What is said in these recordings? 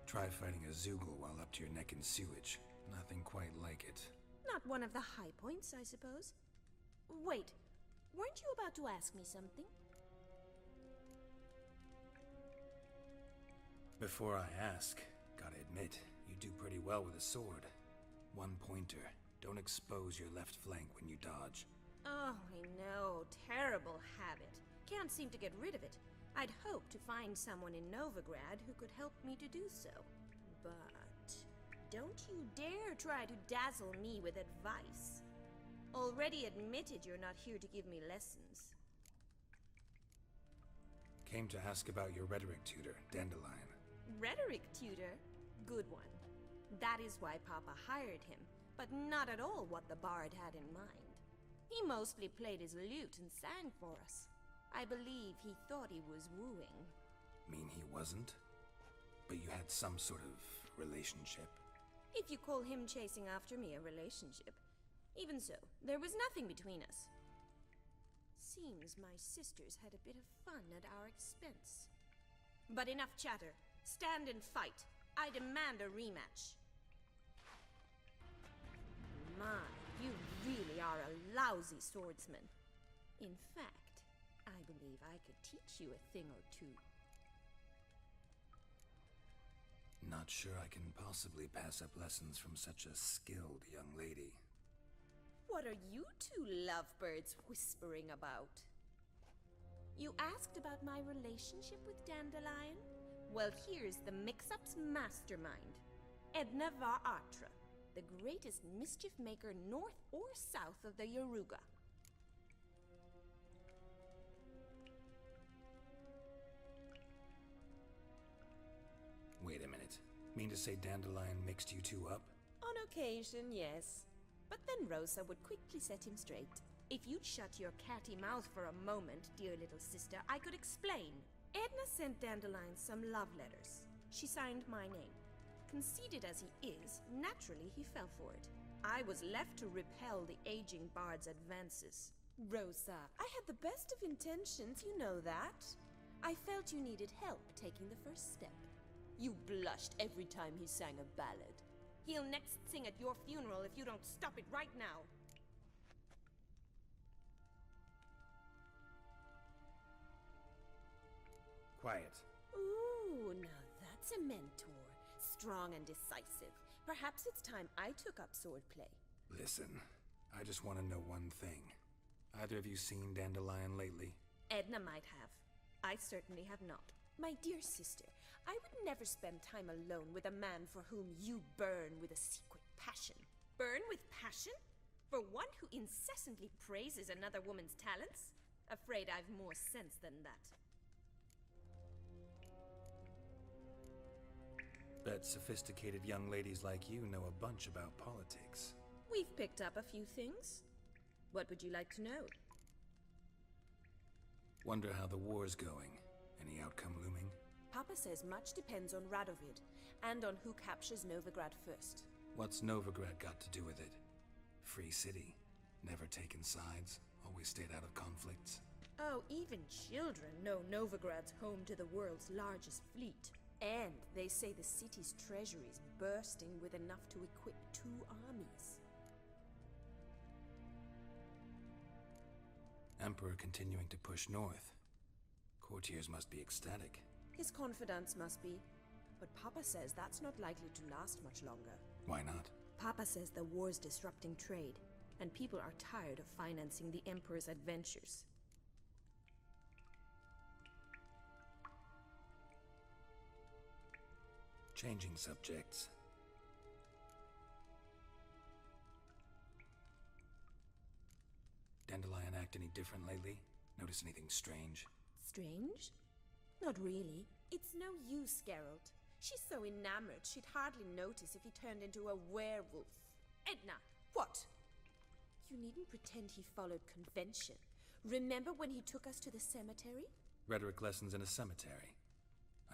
Try fighting a Zoogle while up to your neck in sewage. Nothing quite like it. Not one of the high points, I suppose. Wait, weren't you about to ask me something? Before I ask, gotta admit, you do pretty well with a sword. One pointer. Don't expose your left flank when you dodge. Oh, I know. Terrible habit. Can't seem to get rid of it. I'd hoped to find someone in Novigrad who could help me to do so. But don't you dare try to dazzle me with advice. Already admitted you're not here to give me lessons. Came to ask about your rhetoric tutor, Dandelion. Rhetoric tutor? Good one. That is why Papa hired him, but not at all what the bard had in mind. He mostly played his lute and sang for us. I believe he thought he was wooing. Mean he wasn't? But you had some sort of relationship? If you call him chasing after me a relationship. Even so, there was nothing between us. Seems my sisters had a bit of fun at our expense. But enough chatter. Stand and fight. I demand a rematch. My, you really are a lousy swordsman. In fact, I believe I could teach you a thing or two. Not sure I can possibly pass up lessons from such a skilled young lady. What are you two lovebirds whispering about? You asked about my relationship with Dandelion? Well, here's the mix-up's mastermind. Edna var Atra, the greatest mischief maker north or south of the Yaruga. Wait a minute. Mean to say Dandelion mixed you two up? On occasion, yes. But then Rosa would quickly set him straight. If you'd shut your catty mouth for a moment, dear little sister, I could explain. Edna sent Dandelion some love letters. She signed my name. Conceited as he is, naturally he fell for it. I was left to repel the aging bard's advances. Rosa, I had the best of intentions, you know that. I felt you needed help taking the first step. You blushed every time he sang a ballad. He'll next sing at your funeral if you don't stop it right now. Quiet. Ooh, now that's a mentor. Strong and decisive. Perhaps it's time I took up swordplay. Listen, I just want to know one thing. Either of you seen Dandelion lately? Edna might have. I certainly have not. My dear sister, I would never spend time alone with a man for whom you burn with a secret passion. Burn with passion? For one who incessantly praises another woman's talents? Afraid I've more sense than that. Bet sophisticated young ladies like you know a bunch about politics. We've picked up a few things. What would you like to know? Wonder how the war's going. Any outcome looming? Papa says much depends on Radovid, and on who captures Novigrad first. What's Novigrad got to do with it? Free city. Never taken sides. Always stayed out of conflicts. Oh, even children know Novigrad's home to the world's largest fleet. And they say the city's treasury's bursting with enough to equip 2 armies. Emperor continuing to push north. Courtiers must be ecstatic. His confidants must be. But Papa says that's not likely to last much longer. Why not? Papa says the war's disrupting trade, and people are tired of financing the Emperor's adventures. Changing subjects. Dandelion act any different lately? Notice anything strange? Strange? Not really. It's no use, Geralt. She's so enamored she'd hardly notice if he turned into a werewolf. Edna! What? You needn't pretend he followed convention. Remember when he took us to the cemetery? Rhetoric lessons in a cemetery.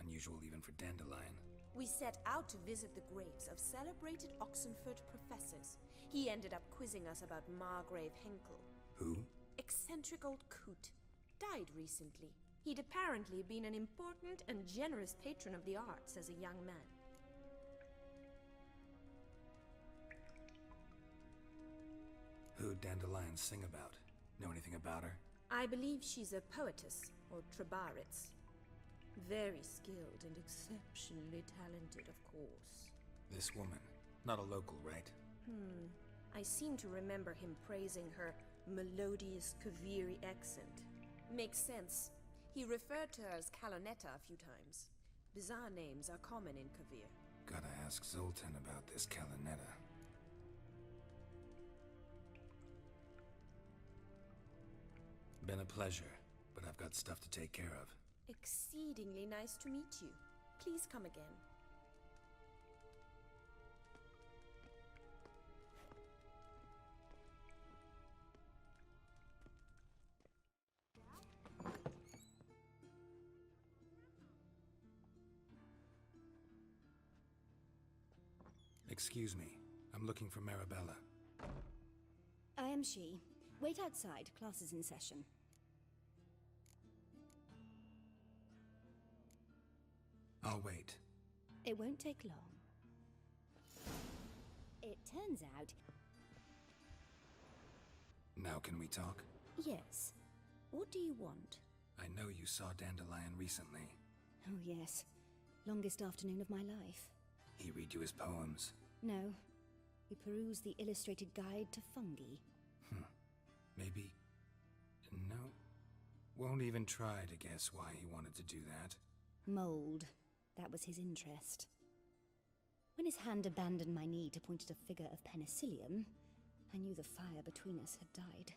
Unusual even for Dandelion. We set out to visit the graves of celebrated Oxenford professors. He ended up quizzing us about Margrave Henkel. Who? Eccentric old coot. Died recently. He'd apparently been an important and generous patron of the arts as a young man. Who'd Dandelion sing about? Know anything about her? I believe she's a poetess, or trabaritz. Very skilled and exceptionally talented, of course. This woman. Not a local, right? I seem to remember him praising her melodious Kaviri accent. Makes sense. He referred to her as Calonetta a few times. Bizarre names are common in Kavir. Gotta ask Zoltan about this Calonetta. Been a pleasure, but I've got stuff to take care of. Exceedingly nice to meet you. Please come again. Excuse me. I'm looking for Marabella. I am she. Wait outside. Class is in session. I'll wait. It won't take long. It turns out... Now can we talk? Yes. What do you want? I know you saw Dandelion recently. Oh, yes. Longest afternoon of my life. He read you his poems. No. We perused the illustrated guide to fungi. Maybe... No. Won't even try to guess why he wanted to do that. Mold. That was his interest. When his hand abandoned my knee to point at a figure of penicillium, I knew the fire between us had died.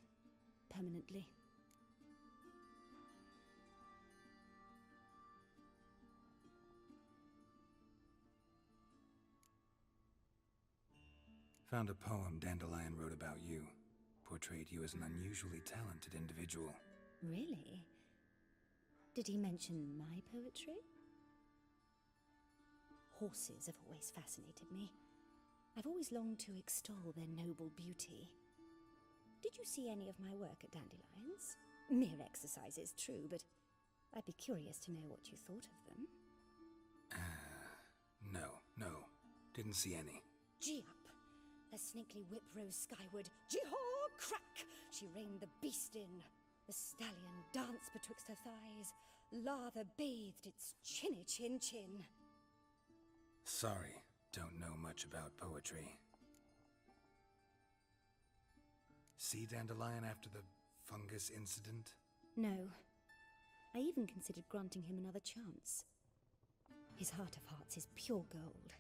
Permanently. Found a poem Dandelion wrote about you. Portrayed you as an unusually talented individual. Really? Did he mention my poetry? Horses have always fascinated me. I've always longed to extol their noble beauty. Did you see any of my work at Dandelions? Mere exercises, true, but I'd be curious to know what you thought of them. No. Didn't see any. Gee up! A snakely whip rose skyward. Jee-haw! Crack! She reined the beast in. The stallion danced betwixt her thighs. Lather bathed its chinny chin. Sorry, don't know much about poetry. See Dandelion after the fungus incident? No. I even considered granting him another chance. His heart of hearts is pure gold.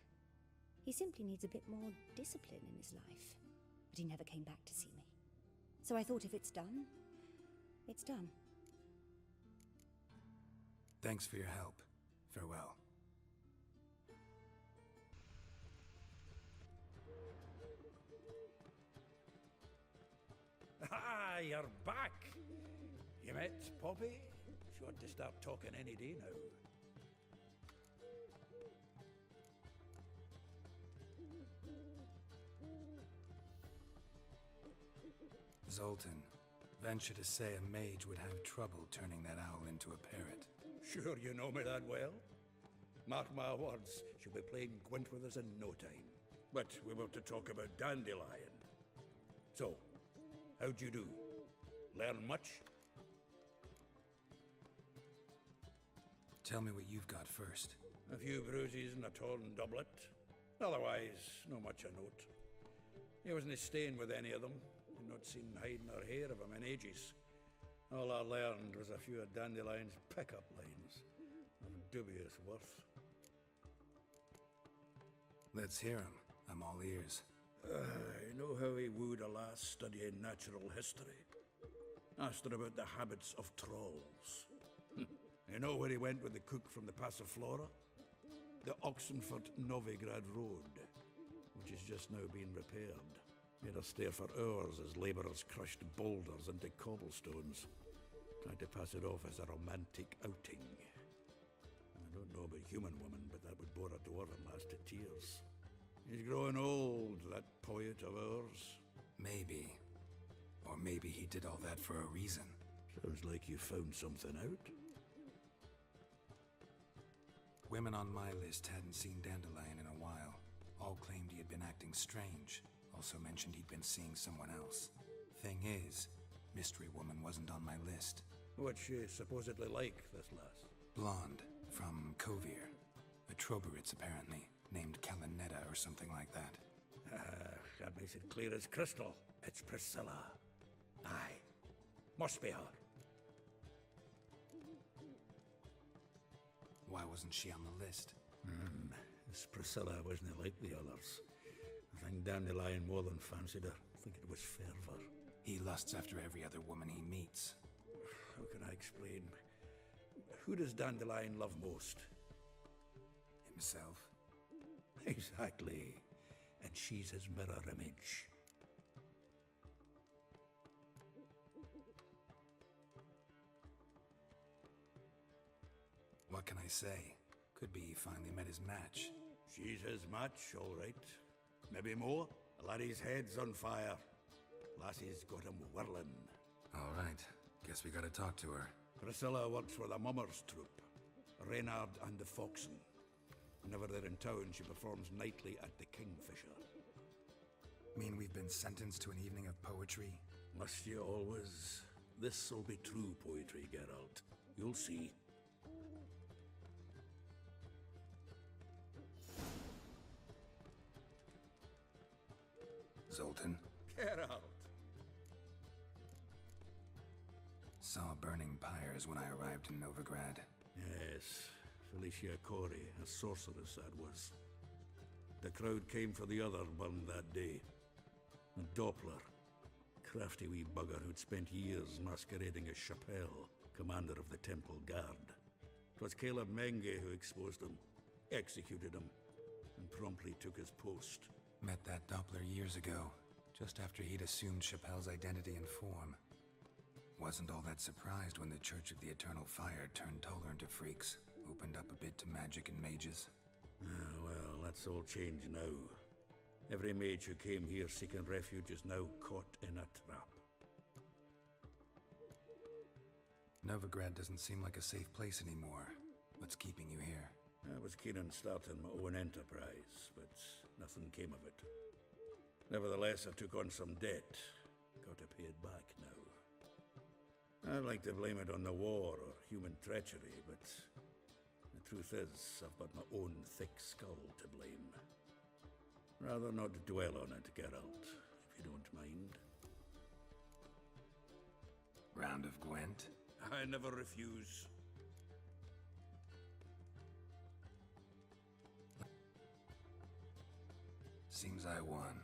He simply needs a bit more discipline in his life. But he never came back to see me. So I thought if it's done, it's done. Thanks for your help. Farewell. Ah, you're back! You met Poppy? She ought to start talking any day now. Zoltan, venture to say a mage would have trouble turning that owl into a parrot. Sure you know me that well? Mark my words, she'll be playing Gwent with us in no time. But we were to talk about Dandelion. So, how'd you do? Learn much? Tell me what you've got first. A few bruises and a torn doublet. Otherwise, no much a note. He wasn't staying with any of them. I'd not seen hide nor hair of him in ages. All I learned was a few of Dandelion's pickup lines, of dubious worth. Let's hear him. I'm all ears. You know how he wooed a lass studying natural history? Asked her about the habits of trolls. You know where he went with the cook from the Passiflora? The Oxenfurt-Novigrad Road, which is just now being repaired. Made her stare for hours as labourers crushed boulders into cobblestones, trying to pass it off as a romantic outing. I don't know about human woman, but that would bore a dwarven lass to tears. He's growing old, that poet of ours. Maybe. Or maybe he did all that for a reason. Sounds like you found something out. Women on my list hadn't seen Dandelion in a while. All claimed he had been acting strange. Also mentioned he'd been seeing someone else. Thing is, Mystery Woman wasn't on my list. What's she supposedly like, this lass? Blonde, from Kovir. A Troberitz, apparently, named Kalinetta or something like that. That makes it clear as crystal. It's Priscilla. Aye. Must be her. Why wasn't she on the list? This Priscilla wasn't like the others. I think Dandelion more than fancied her. I think it was fervour. He lusts after every other woman he meets. How can I explain? Who does Dandelion love most? Himself. Exactly. And she's his mirror image. What can I say? Could be he finally met his match. She's his match, all right. Maybe more. The laddie's head's on fire. Lassie's got him whirling. All right. Guess we gotta talk to her. Priscilla works for the Mummers troupe. Reynard and the Foxen. Whenever they're in town, she performs nightly at the Kingfisher. Mean we've been sentenced to an evening of poetry? Must you always? This'll be true poetry, Geralt. You'll see. Zoltan? Geralt! Saw burning pyres when I arrived in Novigrad. Yes, Felicia Corey, a sorceress that was. The crowd came for the other one that day. And Doppler, crafty wee bugger who'd spent years masquerading as Chappelle, commander of the Temple Guard. 'Twas Caleb Menge who exposed him, executed him, and promptly took his post. Met that Doppler years ago, just after he'd assumed Chappelle's identity and form. Wasn't all that surprised when the Church of the Eternal Fire turned tolerant to freaks, opened up a bit to magic and mages. Well, that's all changed now. Every mage who came here seeking refuge is now caught in a trap. Novigrad doesn't seem like a safe place anymore. What's keeping you here? I was keen on starting my own enterprise, but nothing came of it. Nevertheless, I took on some debt. Got to pay it back now. I'd like to blame it on the war or human treachery, but the truth is, I've got my own thick skull to blame. Rather not dwell on it, Geralt, if you don't mind. Round of Gwent? I never refuse. Seems I won.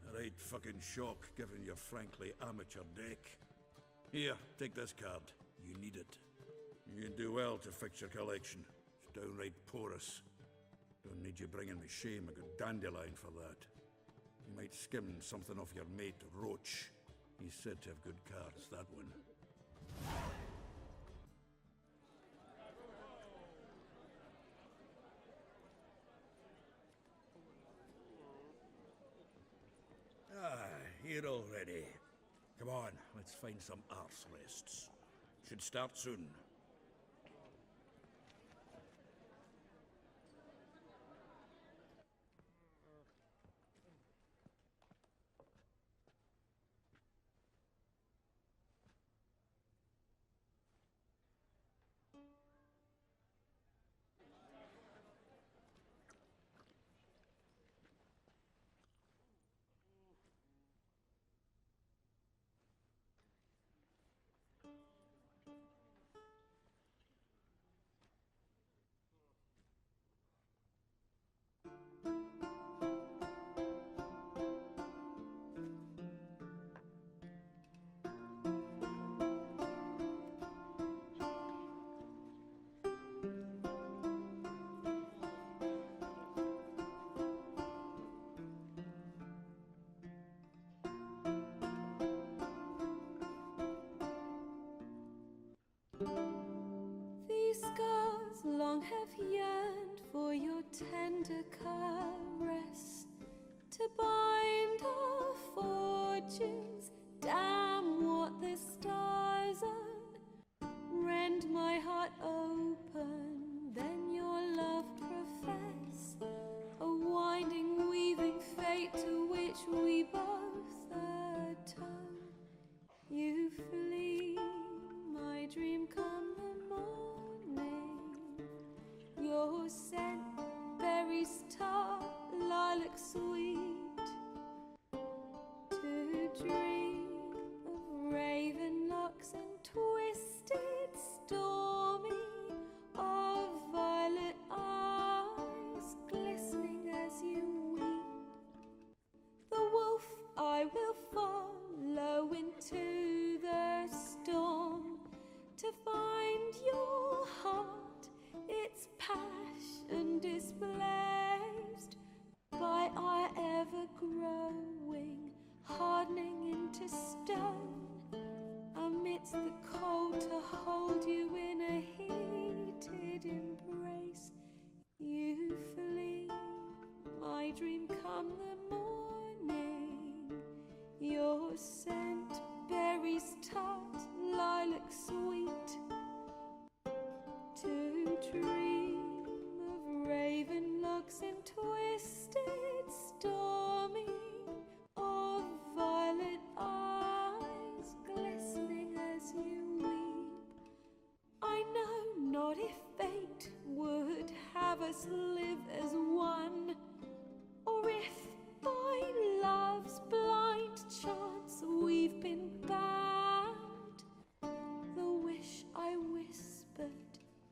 A right fucking shock, given your frankly amateur deck. Here, take this card. You need it. You do well to fix your collection. It's downright porous. Don't need you bringing me shame. I got Dandelion for that. You might skim something off your mate, Roach. He's said to have good cards, that one. Here already. Come on, let's find some arse rests. Should start soon. These scars long have yearned for your tender caress, to bind our fortunes. Damn what the stars own. Rend my heart open, then your love profess, a winding, weaving fate to which we both atone. come the morning. Your scent, berries tart, lilac sweet. To dream of raven locks and twisted stormy, of violet eyes glistening as you weep. I know not if fate would have us live as one, or if by love's blind chance we've been bound. The wish I whispered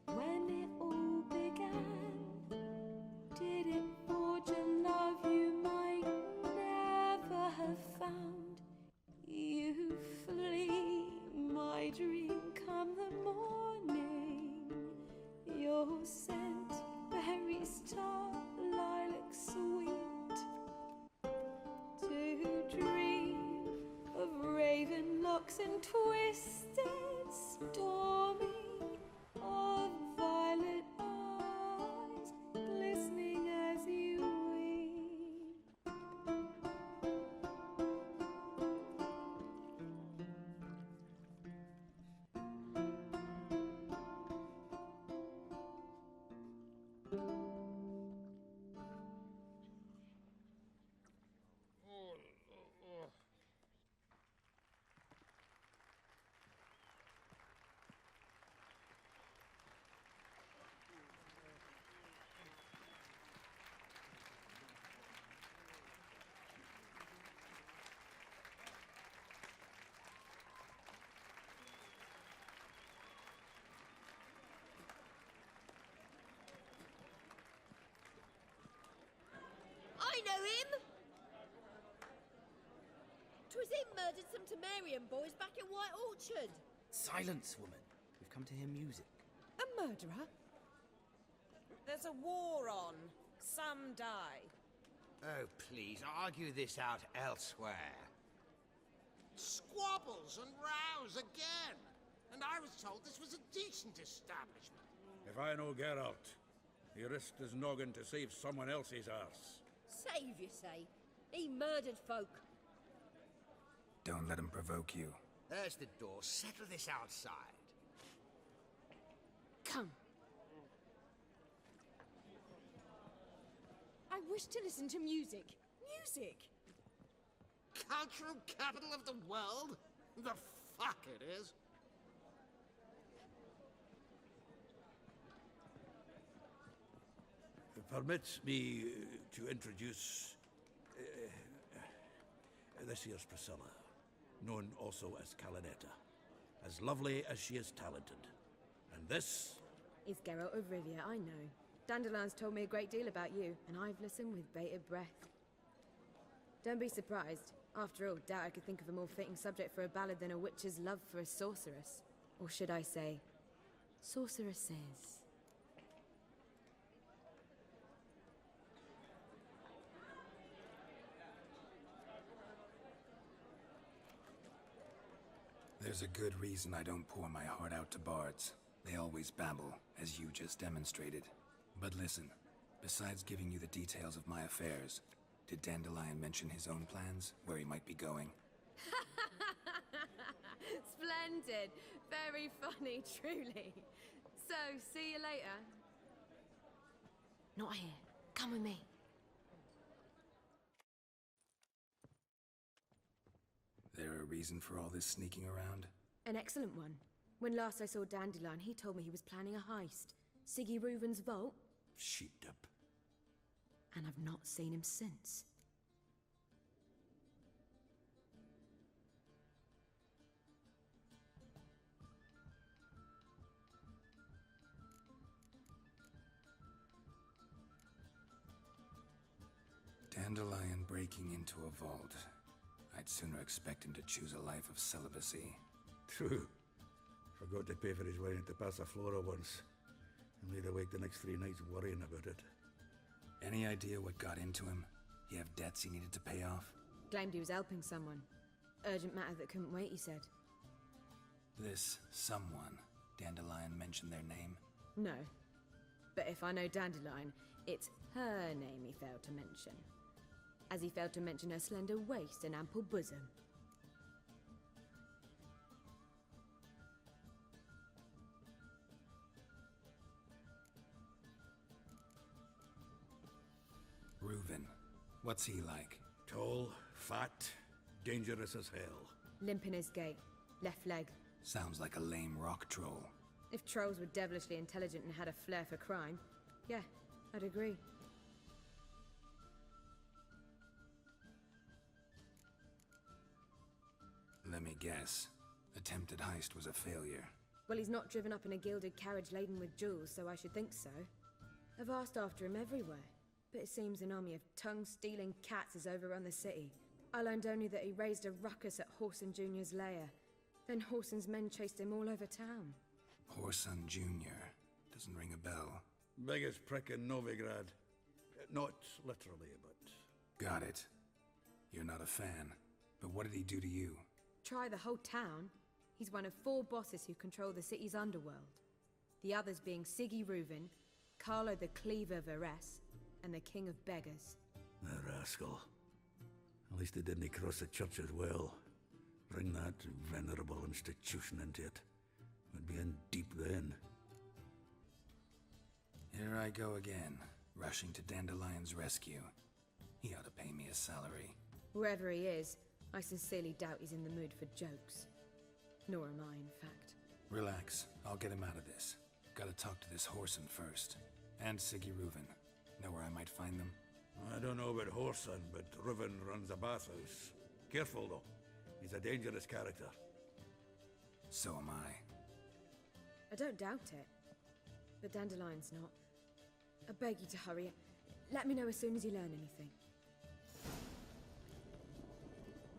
when it all began, did it forge a love you might never have found? You flee, my dream, come the morning. Your scent, berries tart, lilac sweet. To dream of raven locks and twisted stormy, of violet eyes glistening as you weep. I know him! 'Twas him murdered some Temerian boys back in White Orchard. Silence, woman. We've come to hear music. A murderer? There's a war on. Some die. Oh, please, argue this out elsewhere. Squabbles and rows again! And I was told this was a decent establishment. If I know Geralt, he risked his noggin to save someone else's arse. Save, you say? He murdered folk. Don't let him provoke you. There's the door. Settle this outside. Come. I wish to listen to music. Music! Cultural capital of the world? The fuck it is. Permit me to introduce... this here's Priscilla, known also as Calinetta. As lovely as she is talented. And this... Is Geralt of Rivia, I know. Dandelion's told me a great deal about you, and I've listened with bated breath. Don't be surprised. After all, doubt I could think of a more fitting subject for a ballad than a witch's love for a sorceress. Or should I say, sorceresses. There's a good reason I don't pour my heart out to bards. They always babble, as you just demonstrated. But listen, besides giving you the details of my affairs, did Dandelion mention his own plans, where he might be going? Splendid. Very funny, truly. So, see you later. Not here. Come with me. There a reason for all this sneaking around? An excellent one. When last I saw Dandelion, he told me he was planning a heist. Siggy Reuven's vault. sheepdip. And I've not seen him since. Dandelion breaking into a vault. I'd sooner expect him to choose a life of celibacy. True. Forgot to pay for his way into Passaflora once. And laid awake the next 3 nights worrying about it. Any idea what got into him? He have debts he needed to pay off? Claimed he was helping someone. Urgent matter that couldn't wait, he said. This someone, Dandelion mentioned their name? No. But if I know Dandelion, it's her name he failed to mention. as he failed to mention her slender waist and ample bosom. Reuven. What's he like? Tall, fat, dangerous as hell. Limp in his gait, left leg. Sounds like a lame rock troll. If trolls were devilishly intelligent and had a flair for crime, yeah, I'd agree. Let me guess. Attempted heist was a failure. Well, he's not driven up in a gilded carriage laden with jewels, so I should think so. I've asked after him everywhere, but it seems an army of tongue-stealing cats has overrun the city. I learned only that he raised a ruckus at Horson Jr.'s lair. Then Horson's men chased him all over town. Horson Jr. Doesn't ring a bell. Biggest prick in Novigrad. Not literally, but... Got it. You're not a fan. But what did he do to you? Try the whole town. He's one of 4 bosses who control the city's underworld. The others being Siggy Reuven, Carlo the Cleaver Varese, and the King of Beggars. The rascal. At least he didn't cross the church as well. Bring that venerable institution into it. We'd be in deep then. Here I go again, rushing to Dandelion's rescue. He ought to pay me a salary. Wherever he is, I sincerely doubt he's in the mood for jokes. Nor am I, in fact. Relax, I'll get him out of this. Gotta talk to this Horson first. And Siggy Reuven. Know where I might find them? I don't know about Horson, but Reuven runs a bathhouse. Careful, though. He's a dangerous character. So am I. I don't doubt it. But Dandelion's not. I beg you to hurry. Let me know as soon as you learn anything.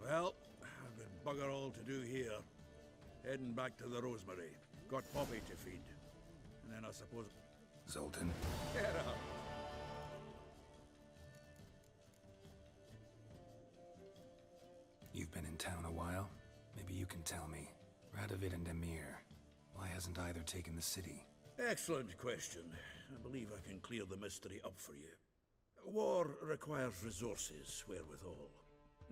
Well, I've got bugger all to do here. Heading back to the Rosemary. Got Poppy to feed. And then I suppose... Zoltan? Get up! You've been in town a while? Maybe you can tell me. Radovid and Emir. Why hasn't either taken the city? Excellent question. I believe I can clear the mystery up for you. War requires resources, wherewithal.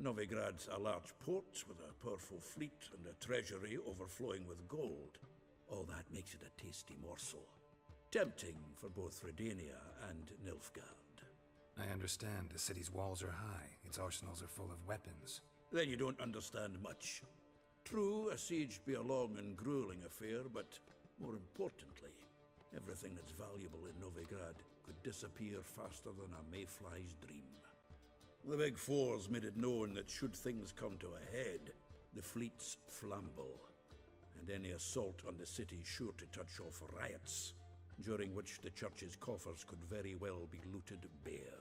Novigrad's a large port with a powerful fleet and a treasury overflowing with gold. All that makes it a tasty morsel. Tempting for both Redania and Nilfgaard. I understand. The city's walls are high. Its arsenals are full of weapons. Then you don't understand much. True, a siege be a long and grueling affair, but more importantly, everything that's valuable in Novigrad could disappear faster than a mayfly's dream. The Big Four's made it known that should things come to a head, the fleet's flamble, and any assault on the city's sure to touch off riots, during which the church's coffers could very well be looted bare.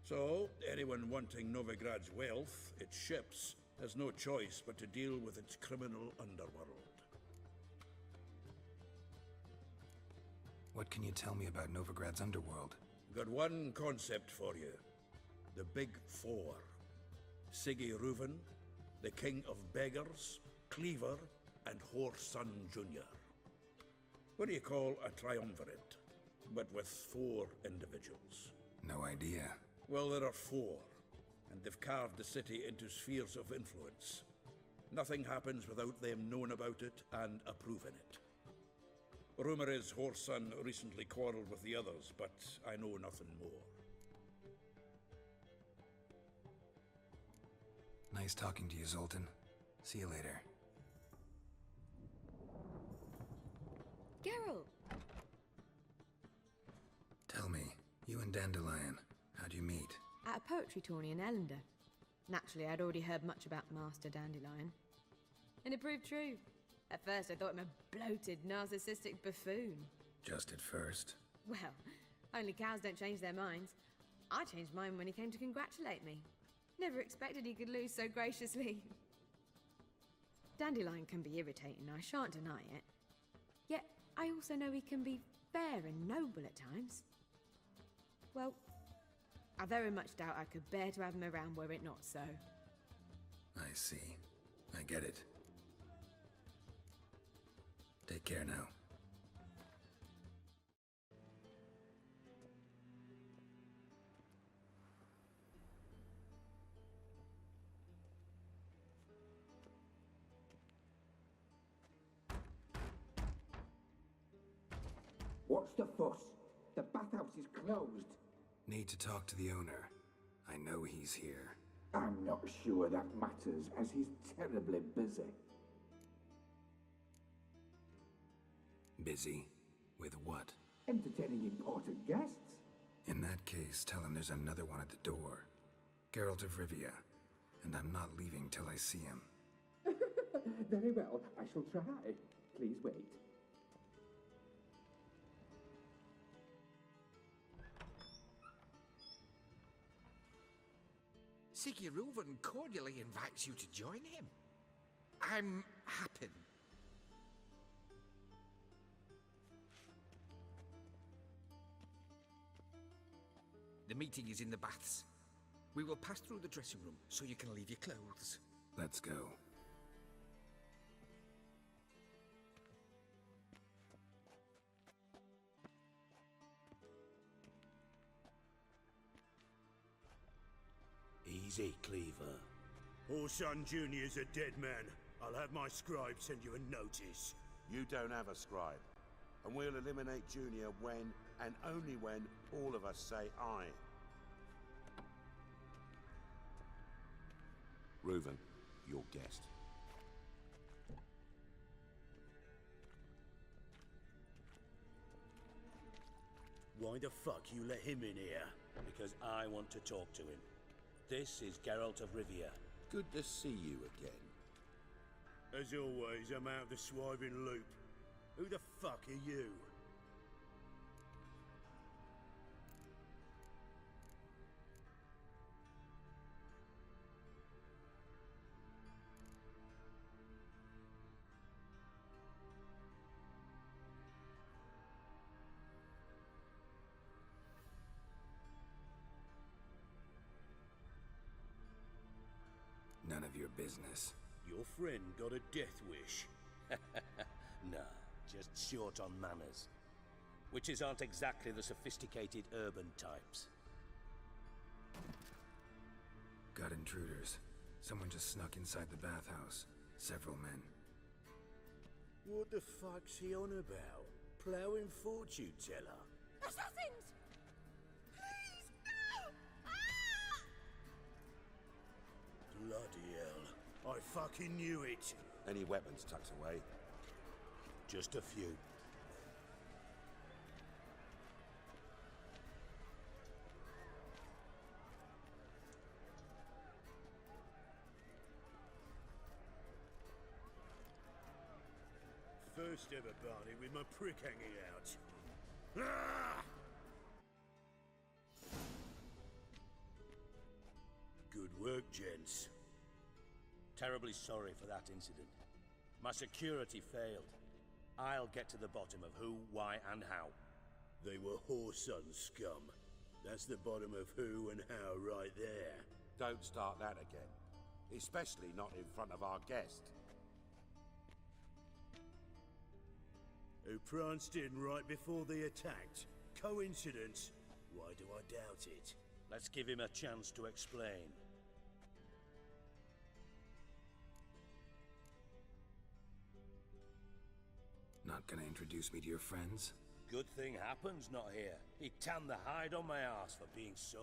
So, anyone wanting Novigrad's wealth, its ships, has no choice but to deal with its criminal underworld. What can you tell me about Novigrad's underworld? Got one concept for you. The Big Four. Siggy Reuven, the King of Beggars, Cleaver, and Horson Jr. What do you call a triumvirate, but with 4 individuals? No idea. Well, there are 4, and they've carved the city into spheres of influence. Nothing happens without them knowing about it and approving it. Rumor is Horson recently quarreled with the others, but I know nothing more. Nice talking to you, Zoltan. See you later. Geralt! Tell me, you and Dandelion, how'd you meet? At a poetry tourney in Ellender. Naturally, I'd already heard much about Master Dandelion. And it proved true. At first, I thought him a bloated, narcissistic buffoon. Just at first. Well, only cows don't change their minds. I changed mine when he came to congratulate me. Never expected he could lose so graciously. Dandelion can be irritating, I shan't deny it. Yet, I also know he can be fair and noble at times. Well, I very much doubt I could bear to have him around were it not so. I see. I get it. Take care now. What's the fuss? The bathhouse is closed. Need to talk to the owner. I know he's here. I'm not sure that matters, as he's terribly busy. Busy? With what? Entertaining important guests. In that case, tell him there's another one at the door. Geralt of Rivia. And I'm not leaving till I see him. Very well, I shall try. Please wait. Siguruvin cordially invites you to join him. I'm happy. The meeting is in the baths. We will pass through the dressing room so you can leave your clothes. Let's go. Easy, Cleaver. Orson Jr.'s a dead man. I'll have my scribe send you a notice. You don't have a scribe. And we'll eliminate Junior when, and only when, all of us say aye. Reuven, your guest. Why the fuck you let him in here? Because I want to talk to him. This is Geralt of Rivia. Good to see you again. As always, I'm out of the swiving loop. Who the fuck are you? None of your business. Your friend got a death wish. Nah, just short on manners. Witches aren't exactly the sophisticated urban types. Got intruders. Someone just snuck inside the bathhouse. Several men. What the fuck's he on about? Plowing fortune teller? Assassins! Please, no! Ah! Bloody hell. I fucking knew it. Any weapons tucked away? Just a few. First ever Barney with my prick hanging out. Ah! Good work, gents. Terribly sorry for that incident. My security failed. I'll get to the bottom of who, why, and how. They were whoreson scum. That's the bottom of who and how right there. Don't start that again. Especially not in front of our guest. Who pranced in right before they attacked. Coincidence? Why do I doubt it? Let's give him a chance to explain. Not gonna introduce me to your friends? Good thing Happen's not here. He'd tan the hide on my ass for being so